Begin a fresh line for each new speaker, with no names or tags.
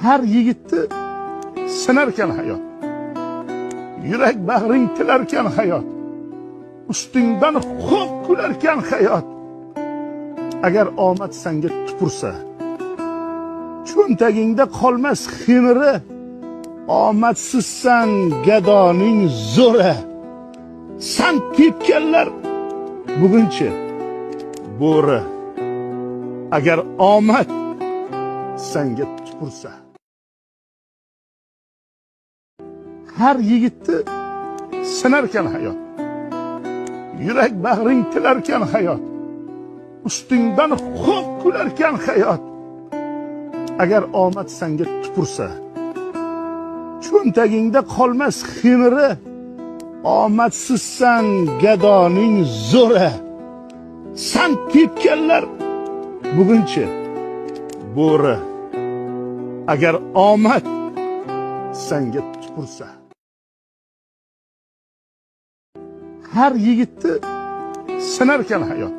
Har yigitni sinarkan hayot. Yurak bag'ring tilarkan hayot. Ustingdan xo'p kularkan hayot. Agar omad senga tupursa, cho'ntagingda qolmas xemiri. Omadsizsan gadoning zo'ri. San tepganlar bugunchi bo'ri. Agar omad senga tupursa. Har yigitni sinarkan hayot. Yurak bag'ring tilarkan hayot. Ustingdan xo'p kularkan hayot. Agar omad senga tupursa, cho'ntagingda qolmas xemiri. Omadsizsan gadoning zo'ri. San tepganlar bugunchi bo'ri. Agar omad senga tupursa. Har yigitni sinarkan hayot.